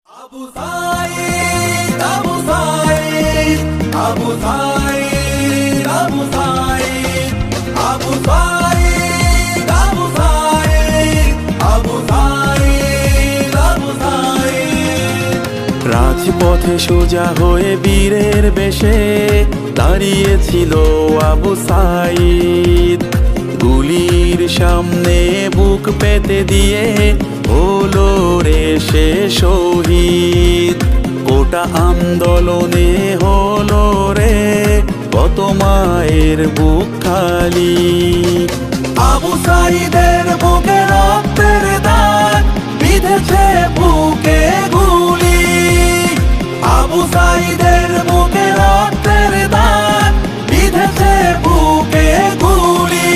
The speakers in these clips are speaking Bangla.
আবু সাঈদ আবু সাঈদ আবু সাঈদ আবু সাঈদ আবু সাঈদ আবু সাঈদ আবু সাঈদ আবু সাঈদ রাজপথে সোজা হয়ে বীরের বেশে দাঁড়িয়েছিল আবু সাঈদ। গুলির সামনে বুক পেতে দিয়ে হলো রে সে শহীদ। কোটা আন্দোলনে হলো রে কত মায়ের বুক খালি। আবু সাঈদের বুকে রক্তের দাগ বিঁধেছে বুকে গুলি। আবু সাঈদের বুকে রক্তের দাগ বিঁধেছে বুকে গুলি।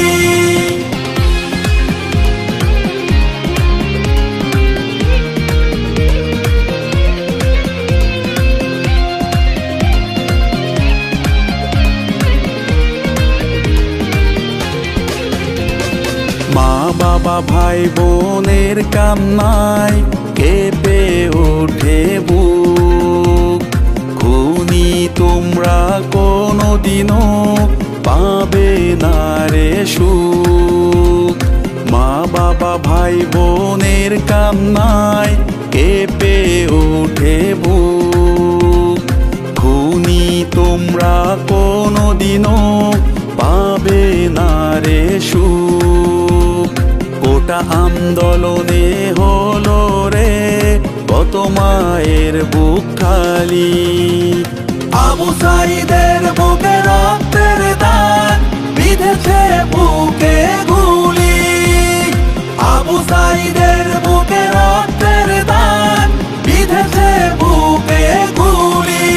মা বাবা ভাই বোনের কান্নায় কেঁপে ওঠে বুক। খুনি তোমরা কোনোদিনও পাবে না রে সুখ। মা বাবা ভাই বোনের কান্নায় কেঁপে ওঠে বুক। খুনি তোমরা কোনোদিনও পাবে না রে সুখ। কোটা আন্দোলনে হলো রে কত মায়ের বুক খালি। আবু সাঈদের বুকে রক্তের দাগ বিঁধেছে বুকে গুলি। আবু সাঈদের বুকে রক্তের দাগ বিঁধেছে বুকে গুলি।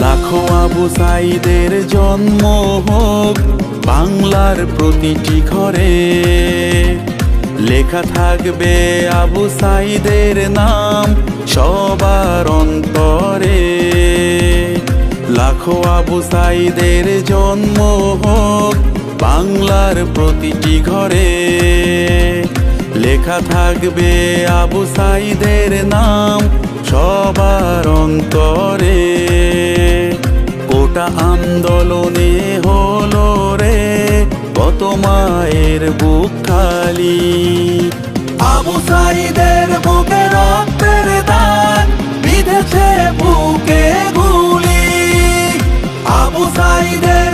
লাখো আবু সাঈদের জন্ম হোক বাংলার প্রতিটি ঘরে। লেখা থাকবে আবু সাঈদের নাম সবার অন্তরে। লাখো আবু সাঈদের জন্ম হোক বাংলার প্রতিটি ঘরে। লেখা থাকবে আবু সাঈদের নাম সবার অন্তরে। কোটা আন্দোলনে হলো রে কত মায়ের বুক খালি। আবু সাঈদের বুকে রক্তের দাগ বিঁধেছে বুকে গুলি। আবু সাঈদের